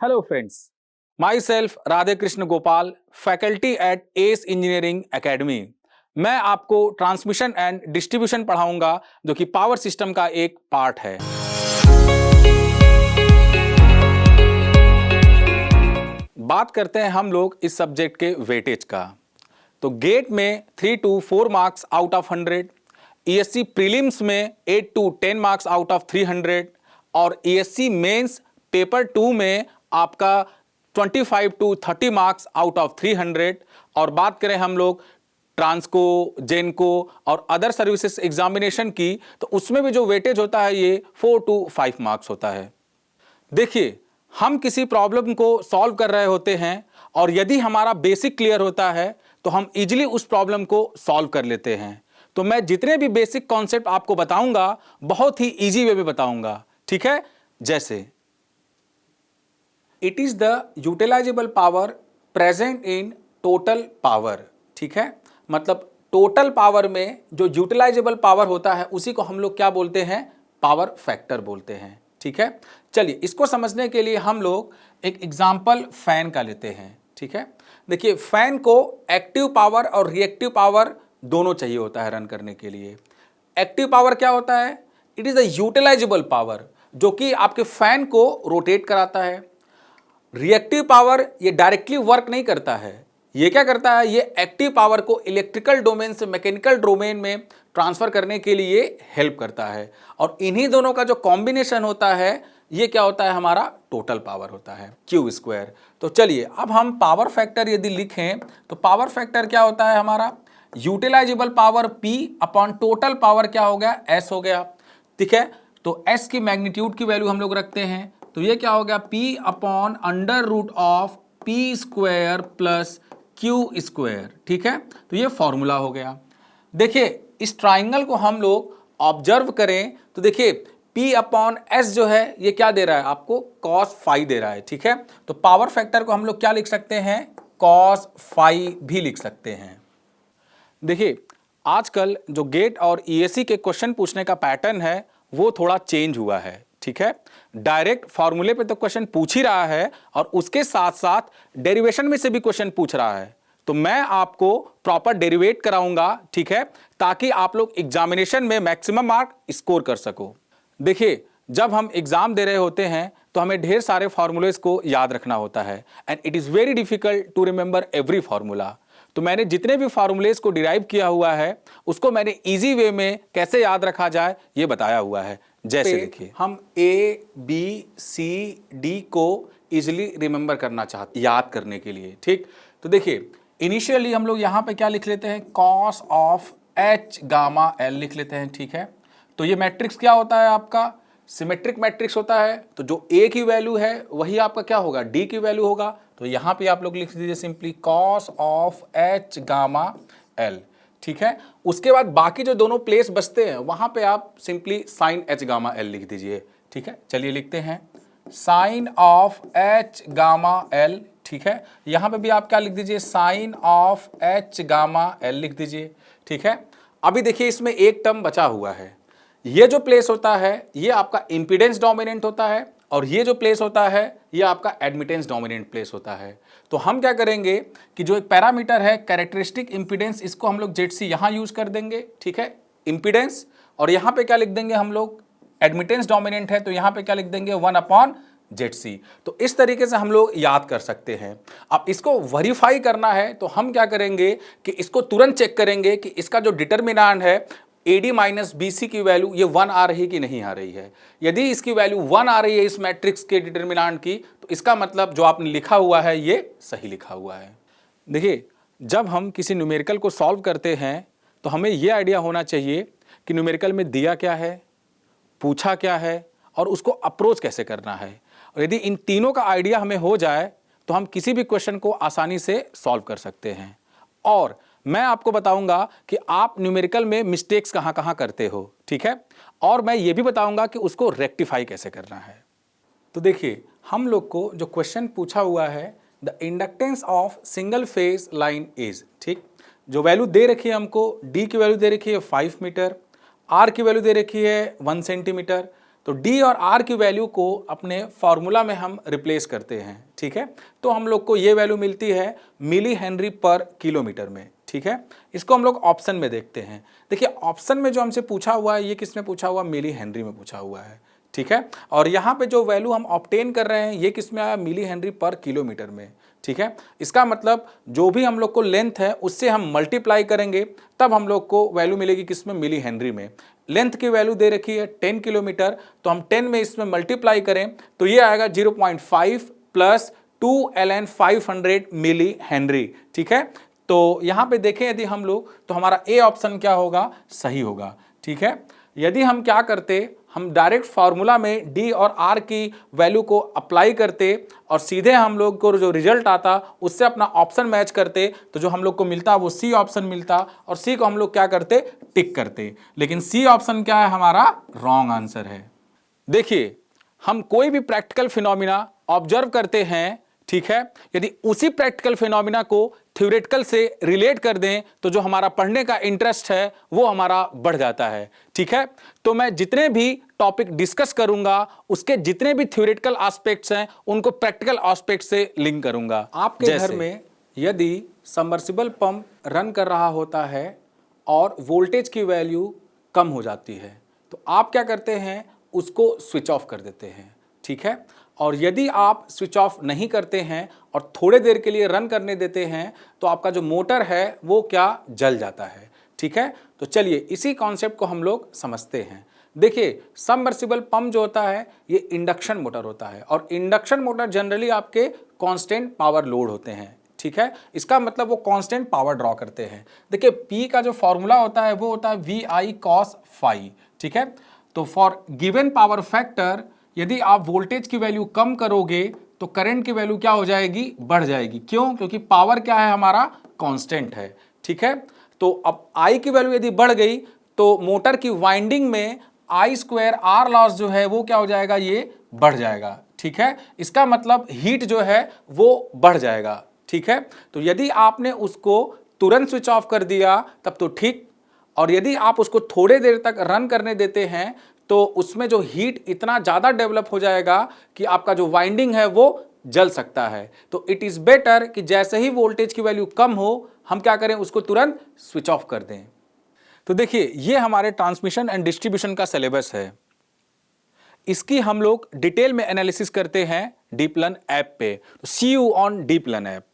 Hello friends, myself Radhe Krishna Gopal, faculty at S engineering academy. मैं आपको transmission and distribution पढ़ाऊंगा जो कि पावर सिस्टम का एक पार्ट है। बात करते हैं हम लोग इस सब्जेक्ट के वेटेज का। तो गेट में 3 to 4 marks out of 100, ESC prelims में 8 to 10 मार्क्स आउट ऑफ 300 और ईएससी मेंस पेपर 2 में आपका 25 to 30 मार्क्स आउट ऑफ 300। और बात करें हम लोग ट्रांसको, जेनको और अदर सर्विसेज एग्जामिनेशन की, तो उसमें भी जो वेटेज होता है ये 4 to 5 मार्क्स होता है। देखिए, हम किसी प्रॉब्लम को सॉल्व कर रहे होते हैं और यदि हमारा बेसिक क्लियर होता है तो हम इजीली उस प्रॉब्लम को सॉल्व कर लेते हैं। तो मैं जितने भी बेसिक कॉन्सेप्ट आपको बताऊंगा बहुत ही इजी वे में बताऊंगा, ठीक है। जैसे it is the utilisable power present in total power, ठीक है। मतलब टोटल पावर में जो यूटिलाइजेबल पावर होता है उसी को हम लोग क्या बोलते हैं, पावर फैक्टर बोलते हैं, ठीक है। चलिए, इसको समझने के लिए हम लोग एक एग्जांपल फैन का लेते हैं, ठीक है। देखिए, फैन को एक्टिव पावर और रिएक्टिव पावर दोनों चाहिए होता है रन करने के लिए। एक्टिव पावर क्या होता है, it is the utilisable power जो कि आपके फैन को रोटेट कराता है। रिएक्टिव पावर ये डायरेक्टली वर्क नहीं करता है, ये क्या करता है, ये एक्टिव पावर को इलेक्ट्रिकल डोमेन से मैकेनिकल डोमेन में ट्रांसफर करने के लिए हेल्प करता है। और इन्हीं दोनों का जो कॉम्बिनेशन होता है ये क्या होता है, हमारा टोटल पावर होता है, क्यू स्क्वायर। तो चलिए, अब हम पावर फैक्टर यदि लिखें तो पावर फैक्टर क्या होता है, हमारा utilisable power P upon total power क्या हो गया, S हो गया, ठीक है। तो S की मैग्नीट्यूड की वैल्यू हम लोग रखते हैं, तो ये क्या हो गया, P upon under root of P square plus Q square, ठीक है। तो ये फॉर्मूला हो गया। देखिए, इस ट्राइंगल को हम लोग ऑब्जर्व करें तो देखिए P अपॉन S जो है ये क्या दे रहा है आपको, cos फाई दे रहा है, ठीक है। तो पावर फैक्टर को हम लोग क्या लिख सकते हैं, cos फाई भी लिख सकते हैं। देखिए, आजकल जो गेट और ईएससी के क्वेश्चन पूछने का पैटर्न है वो थोड़ा चेंज हुआ है, ठीक है। डायरेक्ट फॉर्मूले पे तो क्वेश्चन पूछ ही रहा है और उसके साथ साथ डेरिवेशन में से भी क्वेश्चन पूछ रहा है। तो मैं आपको प्रॉपर डेरिवेट कराऊंगा, ठीक है, ताकि आप लोग एग्जामिनेशन में मैक्सिमम मार्क स्कोर कर सको। देखिए, जब हम एग्जाम दे रहे होते हैं तो हमें ढेर सारे फॉर्मूलेस को याद रखना होता है and it is very difficult to remember every formula. तो मैंने जितने भी फार्मूलेस को डिराइव किया हुआ है उसको मैंने इजी वे में कैसे याद रखा जाए ये बताया हुआ है। जैसे देखिए, हम ABCD को इजिली रिमेंबर करना चाहते, याद करने के लिए, ठीक। तो देखिए, इनिशियली हम लोग यहां पे क्या लिख लेते हैं, cos of H gamma L लिख लेते हैं, ठीक है। तो ये मैट्रिक्स क्या होता है, आपका सिमेट्रिक मैट्रिक्स होता है। तो जो A की वैल्यू है वही आपका क्या होगा, D की वैल्यू होगा। तो यहां पे आप लोग लिख दीजिए simply cos of H gamma L, ठीक है। उसके बाद बाकी जो दोनों प्लेस बचते हैं वहां पे आप simply sine H gamma L लिख दीजिए, ठीक है। चलिए लिखते हैं sine of H gamma L, ठीक है। यहां पे भी आप क्या लिख दीजिए, sine of H gamma L लिख दीजिए, ठीक है। अभी देखिए, इसमें एक टर्म बचा हुआ है, ये जो प्लेस होता है ये आपका इंपीडेंस डोमिनेंट होता है और ये जो प्लेस होता है ये आपका एडमिटेंस डोमिनेंट प्लेस होता है। तो हम क्या करेंगे कि जो एक पैरामीटर है कैरेक्टरिस्टिक इंपीडेंस, इसको हम लोग ZC यहां यूज कर देंगे, ठीक है, इंपीडेंस। और यहां पे क्या लिख देंगे हम लोग, एडमिटेंस डोमिनेंट है तो यहां पे क्या लिख देंगे, 1 अपॉन ZC। तो इस तरीके से हम लोग याद कर सकते हैं। अब इसको वेरीफाई करना है तो हम क्या करेंगे कि इसको तुरंत चेक करेंगे कि इसका जो डिटर्मिनेंट है AD माइनस BC की वैल्यू ये 1 आ रही है कि नहीं आ रही है। यदि इसकी वैल्यू 1 आ रही है इस मैट्रिक्स के डिटर्मिनेंट की, तो इसका मतलब जो आपने लिखा हुआ है ये सही लिखा हुआ है। देखिए, जब हम किसी न्यूमेरिकल को सॉल्व करते हैं तो हमें ये आइडिया होना चाहिए कि न्यूमेरिकल में दिया क्या है, पूछा क्या है और उसको अप्रोच कैसे करना है। और यदि इन तीनों का आइडिया हमें हो जाए तो हम किसी भी क्वेश्चन को आसानी से सॉल्व कर सकते हैं। और मैं आपको बताऊंगा कि आप न्यूमेरिकल में मिस्टेक्स कहां कहां करते हो, ठीक है। और मैं ये भी बताऊंगा कि उसको रेक्टिफाई कैसे करना है। तो देखिए, हम लोग को जो क्वेश्चन पूछा हुआ है, the inductance of single phase line is, ठीक। जो वैल्यू दे रखी है हमको, D की वैल्यू दे रखी है 5 मीटर, R की वैल्यू दे रखी है 1 सेंटीमीटर, तो डी और आर की वैल्यू को अपने फॉर्मूला में हम रिप्लेस करते हैं, ठीक है। तो हम लोग को ये वैल्यू मिलती है मिली हेनरी पर किलोमीटर में, ठीक है। इसको हम लोग ऑप्शन में देखते हैं। देखिए ऑप्शन में जो हमसे पूछा हुआ है, ये किसमें पूछा हुआ, मिली हेनरी में पूछा हुआ है, ठीक है। और यहाँ पे जो वैल्यू हम ऑब्टेन कर रहे हैं ये किसमें आया, मिली हेनरी पर किलोमीटर में, ठीक है। इसका मतलब जो भी हम लोग को लेंथ है उससे हम मल्टीप्लाई करेंगे तब हम लोग को वैल्यू मिलेगी किसमें, मिली हेनरी में। लेंथ की वैल्यू दे रखी है 10 किलोमीटर, तो हम 10 में इसमें मल्टीप्लाई करें तो ये आएगा 0.5 प्लस 2 ln 500 मिली हेनरी, ठीक है। तो यहाँ पे देखें यदि हम लोग तो हमारा ए ऑप्शन क्या होगा, सही होगा, ठीक है। यदि हम क्या करते, हम डायरेक्ट फार्मूला में डी और आर की वैल्यू को अप्लाई करते और सीधे हम लोग को जो रिजल्ट आता उससे अपना ऑप्शन मैच करते तो जो हम लोग को मिलता वो सी ऑप्शन मिलता और सी को हम लोग क्या करते, टिक करते। लेकिन सी ऑप्शन क्या है, हमारा रॉन्ग आंसर है। देखिए हम कोई भी प्रैक्टिकल फिनोमिना ऑब्जर्व करते हैं, ठीक है, यदि उसी प्रैक्टिकल फिनोमिना को थ्योरेटिकल से रिलेट कर दें तो जो हमारा पढ़ने का इंटरेस्ट है वो हमारा बढ़ जाता है, ठीक है। तो मैं जितने भी टॉपिक डिस्कस करूंगा उसके जितने भी थ्योरेटिकल एस्पेक्ट्स हैं उनको प्रैक्टिकल एस्पेक्ट से लिंक करूंगा। आपके घर में यदि सबमर्सिबल पंप रन कर रहा होता है और वोल्टेज की वैल्यू कम हो जाती है तो आप क्या करते हैं, उसको स्विच ऑफ कर देते हैं, ठीक है। और यदि आप स्विच ऑफ नहीं करते हैं और थोड़े देर के लिए रन करने देते हैं तो आपका जो मोटर है वो क्या, जल जाता है, ठीक है। तो चलिए इसी कॉन्सेप्ट को हम लोग समझते हैं। देखिए सबमर्सिबल पंप जो होता है ये इंडक्शन मोटर होता है और इंडक्शन मोटर जनरली आपके कांस्टेंट पावर लोड होते हैं, ठीक है। इसका मतलब वो कांस्टेंट पावर ड्रॉ करते हैं। देखिए पी का जो फॉर्मूला होता है वो होता है वी आई कॉस फाई, ठीक है। तो फॉर गिवन पावर फैक्टर यदि आप वोल्टेज की वैल्यू कम करोगे तो करंट की वैल्यू क्या हो जाएगी, बढ़ जाएगी। क्यों, क्योंकि पावर क्या है, हमारा कांस्टेंट है, ठीक है। तो अब आई की वैल्यू यदि बढ़ गई तो मोटर की वाइंडिंग में आई स्क्वायर आर लॉस जो है वो क्या हो जाएगा, ये बढ़ जाएगा, ठीक है। इसका मतलब हीट जो है वो बढ़ जाएगा, ठीक है। तो यदि आपने उसको तुरंत स्विच ऑफ कर दिया तब तो ठीक, और यदि आप उसको थोड़े देर तक रन करने देते हैं तो उसमें जो हीट इतना ज़्यादा डेवलप हो जाएगा कि आपका जो वाइंडिंग है वो जल सकता है। तो इट इज़ बेटर कि जैसे ही वोल्टेज की वैल्यू कम हो हम क्या करें, उसको तुरंत स्विच ऑफ कर दें। तो देखिए ये हमारे ट्रांसमिशन एंड डिस्ट्रीब्यूशन का सिलेबस है, इसकी हम लोग डिटेल में एनालिसिस करते हैं डीप लर्न ऐप पे। See you on Deep Learn app.